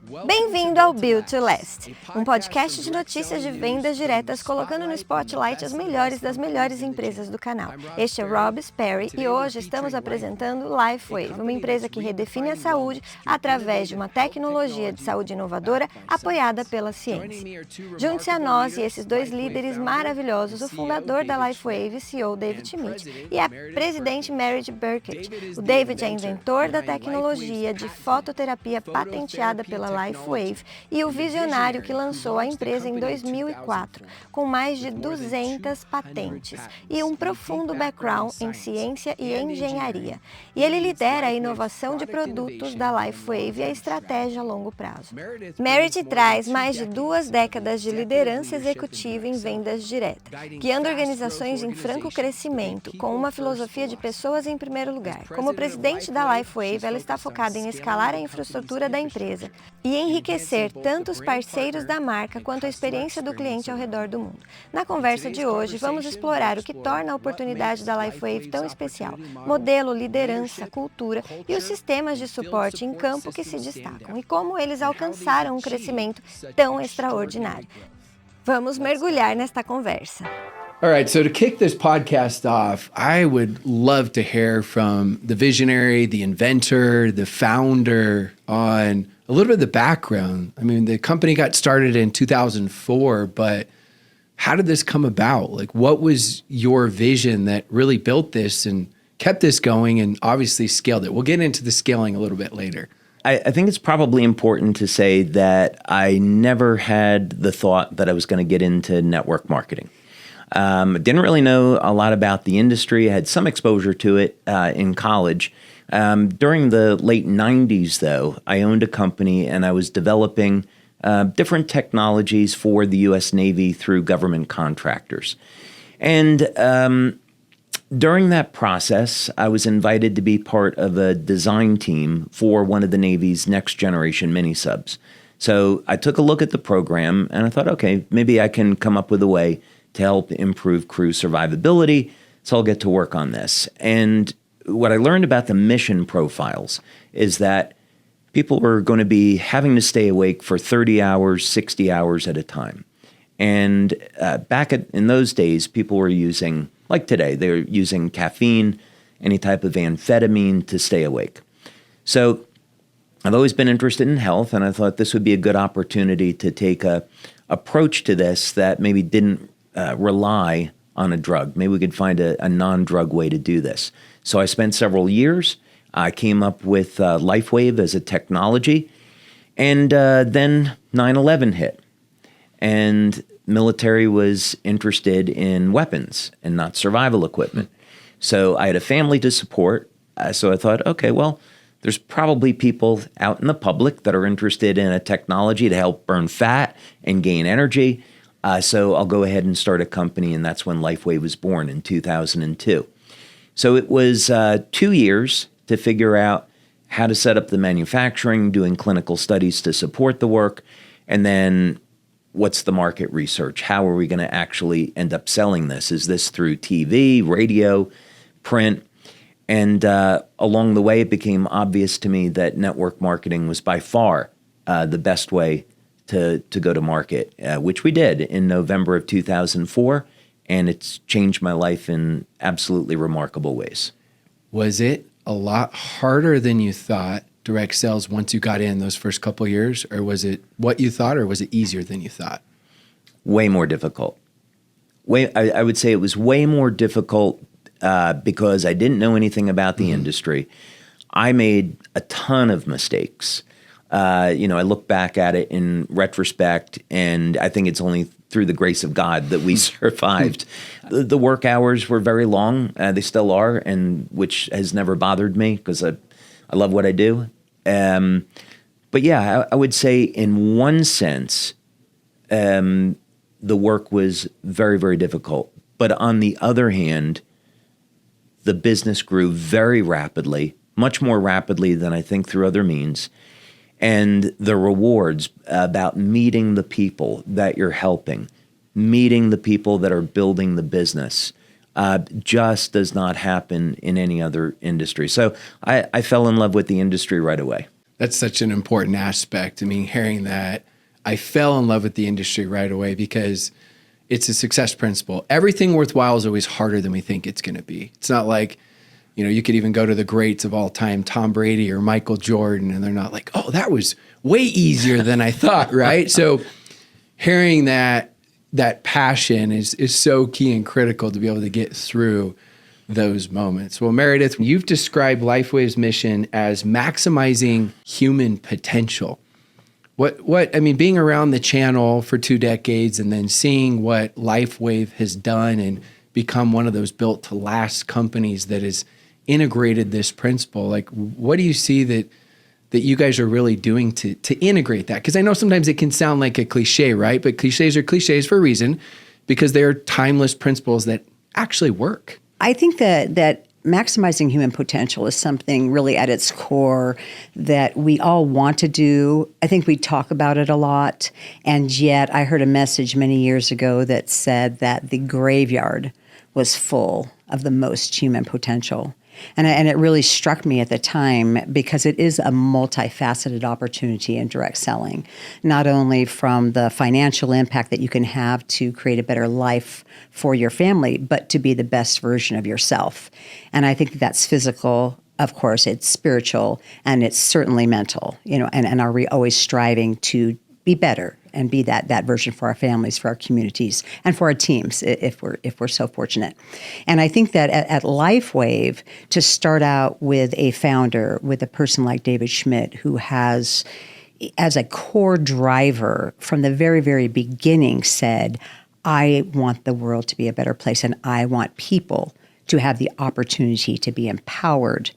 Bem-vindo ao Build to Last, um podcast de notícias de vendas diretas colocando no spotlight as melhores das melhores empresas do canal. Este é Rob Sperry e hoje estamos apresentando Lifewave, uma empresa que redefine a saúde através de uma tecnologia de saúde inovadora apoiada pela ciência. Junte-se a nós e esses dois líderes maravilhosos, o fundador da Lifewave, CEO David Schmidt, e a Presidente Meredith Berkich. O David é inventor da tecnologia de fototerapia patenteada pela Lifewave e o visionário que lançou a empresa em 2004, com mais de 200 patentes e um profundo background em ciência e engenharia. E ele lidera a inovação de produtos da Lifewave e a estratégia a longo prazo. Meredith traz mais de 2 décadas de liderança executiva em vendas diretas, guiando organizações em franco crescimento, com uma filosofia de pessoas em primeiro lugar. Como presidente da Lifewave, ela está focada em escalar a infraestrutura da empresa e enriquecer tanto os parceiros da marca quanto a experiência do cliente ao redor do mundo. Na conversa de hoje, vamos explorar o que torna a oportunidade da Lifewave tão especial, modelo, liderança, cultura e os sistemas de suporte em campo que se destacam e como eles alcançaram um crescimento tão extraordinário. Vamos mergulhar nesta conversa. All right, so to kick this podcast off, I would love to hear from the visionary, the inventor, the founder on a little bit of the background. I mean, the company got started in 2004, but how did this come about? Like, what was your vision that really built this and kept this going and obviously scaled it? We'll get into the scaling a little bit later. I think it's probably important to say that I never had the thought that I was going to get into network marketing. Didn't really know a lot about the industry. I had some exposure to it in college. During the late 90s, though, I owned a company and I was developing different technologies for the U.S. Navy through government contractors. And during that process, I was invited to be part of a design team for one of the Navy's next generation mini-subs. So I took a look at the program and I thought, okay, maybe I can come up with a way to help improve crew survivability, so I'll get to work on this. And what I learned about the mission profiles is that people were going to be having to stay awake for 30 hours, 60 hours at a time. And in those days, people were using, like today, they were using caffeine, any type of amphetamine to stay awake. So I've always been interested in health, and I thought this would be a good opportunity to take a approach to this that maybe didn't rely on a drug. Maybe we could find a non-drug way to do this. So I spent several years. I came up with Lifewave as a technology. And then 9/11 hit. And military was interested in weapons and not survival equipment. So I had a family to support. So I thought, okay, well, there's probably people out in the public that are interested in a technology to help burn fat and gain energy. So I'll go ahead and start a company, and that's when Lifewave was born in 2002. So it was 2 years to figure out how to set up the manufacturing, doing clinical studies to support the work, and then what's the market research? How are we going to actually end up selling this? Is this through TV, radio, print? And along the way, it became obvious to me that network marketing was by far the best way to go to market, which we did in November of 2004, and it's changed my life in absolutely remarkable ways. Was it a lot harder than you thought, direct sales, once you got in those first couple of years, or was it what you thought, or was it easier than you thought? Way more difficult. I would say it was way more difficult because I didn't know anything about the industry. I made a ton of mistakes. I look back at it in retrospect, and I think it's only through the grace of God that we survived. The work hours were very long. They still are, and which has never bothered me because I love what I do. But yeah, I would say in one sense, the work was very, very difficult. But on the other hand, the business grew very rapidly, much more rapidly than I think through other means. And the rewards about meeting the people that you're helping, meeting the people that are building the business, just does not happen in any other industry. So I fell in love with the industry right away. That's such an important aspect. I mean, hearing that, I fell in love with the industry right away because it's a success principle. Everything worthwhile is always harder than we think it's going to be. It's not like, you could even go to the greats of all time, Tom Brady or Michael Jordan, and they're not like, oh, that was way easier than I thought, right? So hearing that passion is so key and critical to be able to get through those moments. Well, Meredith, you've described Lifewave's mission as maximizing human potential. Being around the channel for 2 decades and then seeing what Lifewave has done and become one of those built to last companies that has integrated this principle, like what do you see that you guys are really doing to integrate that? Because I know sometimes it can sound like a cliche, right? But cliches are cliches for a reason because they are timeless principles that actually work. I think that maximizing human potential is something really at its core that we all want to do. I think we talk about it a lot. And yet I heard a message many years ago that said that the graveyard was full of the most human potential. And it really struck me at the time because it is a multifaceted opportunity in direct selling, not only from the financial impact that you can have to create a better life for your family, but to be the best version of yourself. And I think that's physical. Of course, it's spiritual, and it's certainly mental, and are we always striving to be better and be that version for our families, for our communities, and for our teams if we're so fortunate. And I think that at Lifewave, to start out with a founder, with a person like David Schmidt, who has, as a core driver from the very, very beginning, said, I want the world to be a better place, and I want people to have the opportunity to be empowered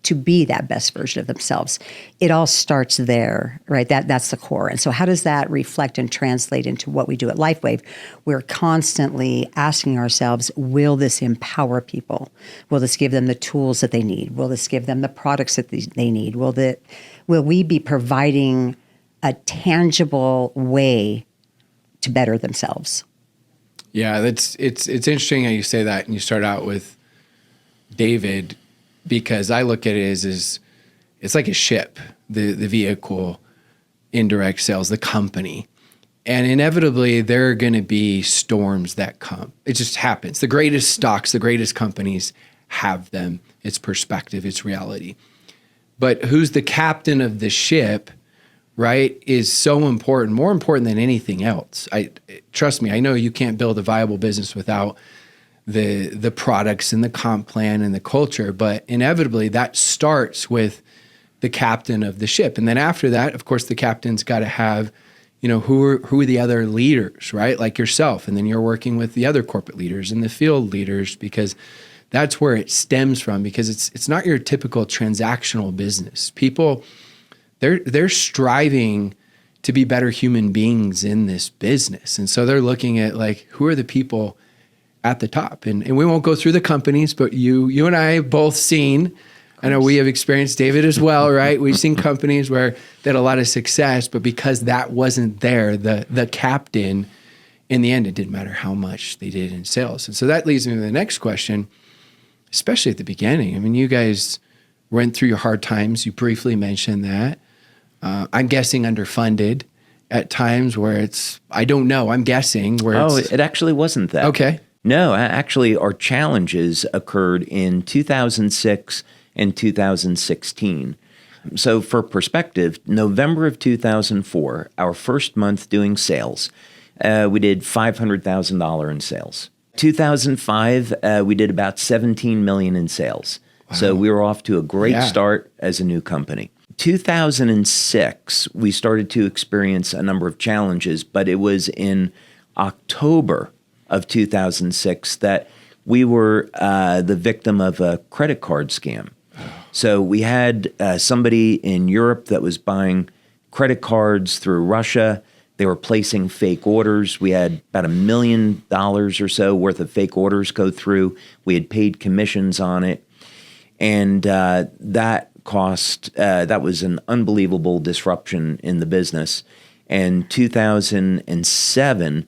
to be that best version of themselves. It all starts there, right? That's the core. And so how does that reflect and translate into what we do at Lifewave? We're constantly asking ourselves, will this empower people? Will this give them the tools that they need? Will this give them the products that they need? Will we be providing a tangible way to better themselves? Yeah, it's interesting how you say that, and you start out with David, because I look at it as it's like a ship, the vehicle, indirect sales, the company. And inevitably, there are going to be storms that come. It just happens. The greatest stocks, the greatest companies have them. It's perspective, it's reality. But who's the captain of the ship, right, is so important, more important than anything else. Trust me, I know you can't build a viable business without the products and the comp plan and the culture, but inevitably that starts with the captain of the ship. And then after that, of course, the captain's got to have, who are the other leaders, right? Like yourself. And then you're working with the other corporate leaders and the field leaders, because that's where it stems from, because it's not your typical transactional business. People, they're striving to be better human beings in this business. And so they're looking at like, who are the people at the top? And we won't go through the companies, but you and I have both seen, I know we have experienced, David as well, right? We've seen companies where they had a lot of success, but because that wasn't there, the captain, in the end, it didn't matter how much they did in sales. And so that leads me to the next question, especially at the beginning. I mean, you guys went through your hard times. You briefly mentioned that. I'm guessing underfunded at times where I don't know, I'm guessing where it actually wasn't that. Okay. No, actually, our challenges occurred in 2006 and 2016. So for perspective, November of 2004, our first month doing sales, we did $500,000 in sales. 2005, we did about $17 million in sales. Wow. So we were off to a great start as a new company. 2006, we started to experience a number of challenges, but it was in October of 2006 that we were the victim of a credit card scam. So we had somebody in Europe that was buying credit cards through Russia. They were placing fake orders. We had about $1 million or so worth of fake orders go through. We had paid commissions on it. And that was an unbelievable disruption in the business. And 2007,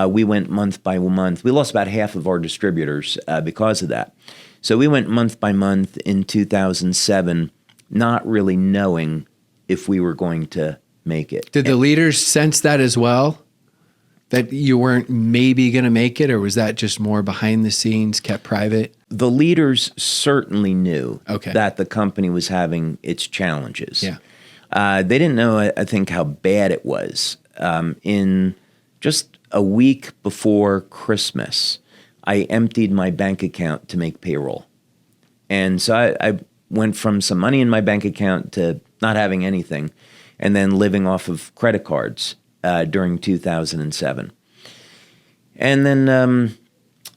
we went month by month. We lost about half of our distributors because of that. So we went month by month in 2007, not really knowing if we were going to make it. Did the leaders sense that as well? That you weren't maybe going to make it, or was that just more behind the scenes, kept private? The leaders certainly knew Okay. that the company was having its challenges. Yeah. They didn't know, I think, how bad it was. In just a week before Christmas, I emptied my bank account to make payroll. And so I went from some money in my bank account to not having anything, and then living off of credit cards during 2007. And then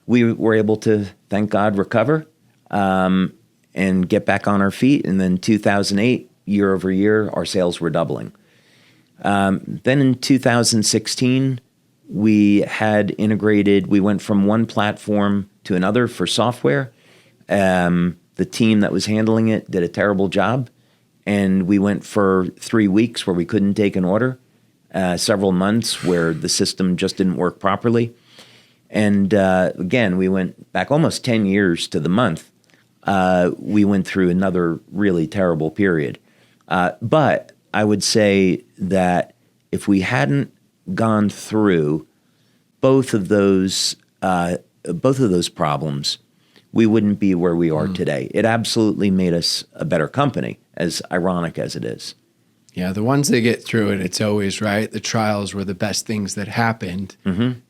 we were able to, thank God, recover and get back on our feet. And then 2008, year over year, our sales were doubling. Then in 2016, we had integrated, we went from one platform to another for software. The team that was handling it did a terrible job. And we went for 3 weeks where we couldn't take an order, several months where the system just didn't work properly. And again, we went back almost 10 years to the month. We went through another really terrible period. But I would say that if we hadn't gone through both of those problems, we wouldn't be where we are today. It absolutely made us a better company, as ironic as it is. Yeah, the ones that get through it, it's always right. The trials were the best things that happened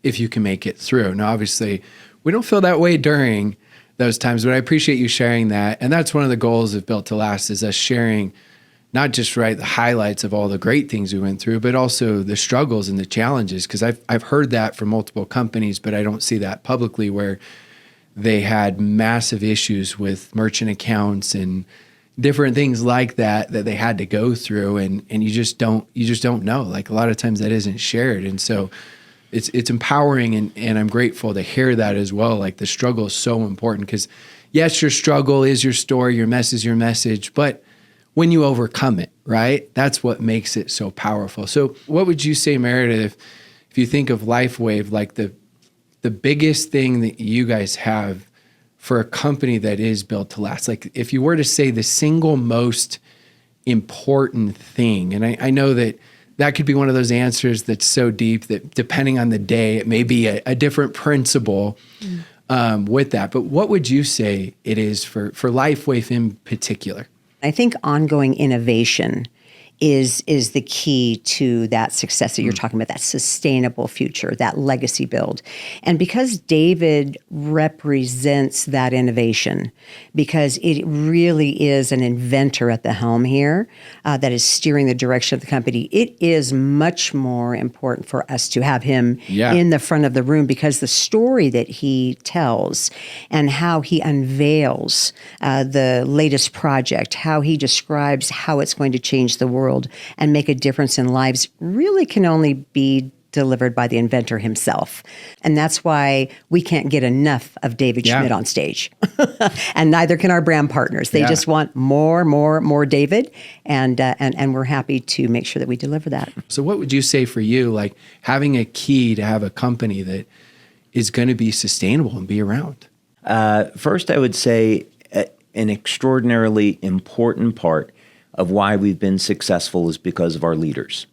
if you can make it through. Now, obviously, we don't feel that way during those times, but I appreciate you sharing that. And that's one of the goals of Built to Last, is us sharing not just the highlights of all the great things we went through, but also the struggles and the challenges. Because I've heard that from multiple companies, but I don't see that publicly, where they had massive issues with merchant accounts and different things like that they had to go through, and you just don't know. Like, a lot of times that isn't shared, and so it's empowering, and I'm grateful to hear that as well. Like, the struggle is so important, because yes, your struggle is your story, your mess is your message, but when you overcome it, right, that's what makes it so powerful. So what would you say, Meredith, if you think of Lifewave, like the biggest thing that you guys have for a company that is built to last? Like, if you were to say the single most important thing, and I know that could be one of those answers that's so deep that depending on the day, it may be a different principle with that. But what would you say it is for Lifewave in particular? I think ongoing innovation is the key to that success that you're talking about, that sustainable future, that legacy build. And because David represents that innovation, because it really is an inventor at the helm here that is steering the direction of the company, it is much more important for us to have him in the front of the room, because the story that he tells and how he unveils the latest project, how he describes how it's going to change the world and make a difference in lives, really can only be delivered by the inventor himself. And that's why we can't get enough of David Schmidt on stage. And neither can our brand partners. They just want more David, and we're happy to make sure that we deliver that. So what would you say for you, like having a key to have a company that is going to be sustainable and be around? First, I would say an extraordinarily important part of why we've been successful is because of our leaders.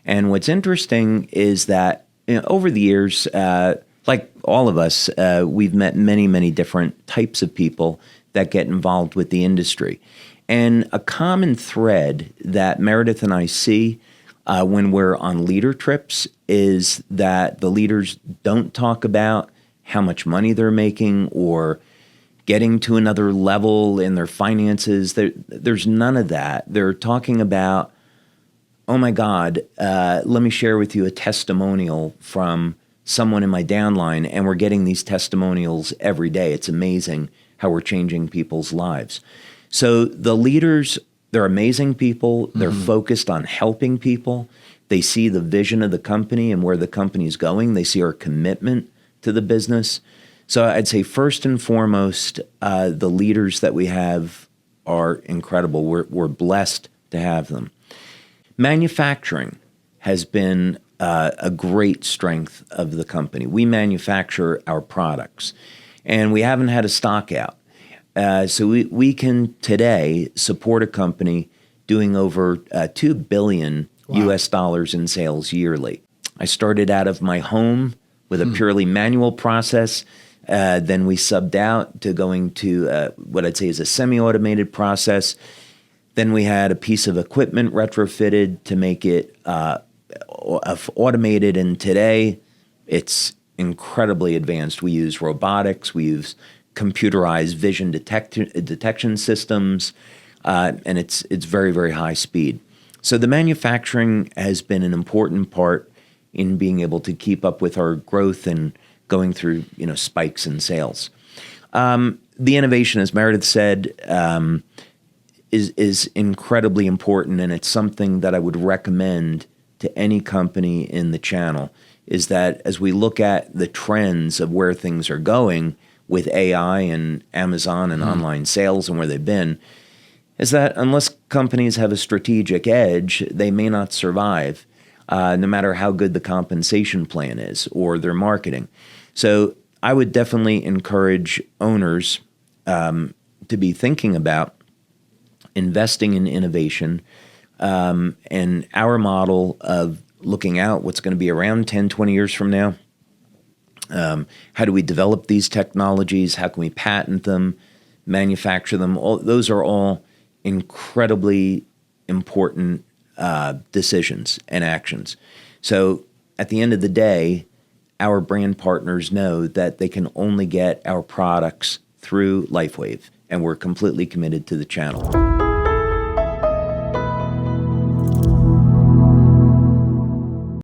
And what's interesting is that over the years, like all of us, we've met many, many different types of people that get involved with the industry. And a common thread that Meredith and I see when we're on leader trips is that the leaders don't talk about how much money they're making or getting to another level in their finances. There's none of that. They're talking about, oh my God, let me share with you a testimonial from someone in my downline, and we're getting these testimonials every day. It's amazing how we're changing people's lives. So the leaders, they're amazing people. They're focused on helping people. They see the vision of the company and where the company is going. They see our commitment to the business. So I'd say first and foremost, the leaders that we have are incredible. We're blessed to have them. Manufacturing has been a great strength of the company. We manufacture our products, and we haven't had a stock out. So we can today support a company doing over 2 billion US dollars in sales yearly. I started out of my home with a purely manual process. Then we subbed out to going to what I'd say is a semi-automated process. Then we had a piece of equipment retrofitted to make it automated, and today it's incredibly advanced. We use robotics, we use computerized vision detection systems, and it's very, very high speed. So the manufacturing has been an important part in being able to keep up with our growth and going through spikes in sales. The innovation, as Meredith said, is incredibly important, and it's something that I would recommend to any company in the channel, is that as we look at the trends of where things are going with AI and Amazon and online sales and where they've been, is that unless companies have a strategic edge, they may not survive, no matter how good the compensation plan is or their marketing. So I would definitely encourage owners to be thinking about investing in innovation, and our model of looking out what's going to be around 10, 20 years from now. How do we develop these technologies? How can we patent them, manufacture them? Those are all incredibly important decisions and actions. So at the end of the day, our brand partners know that they can only get our products through Lifewave, and we're completely committed to the channel.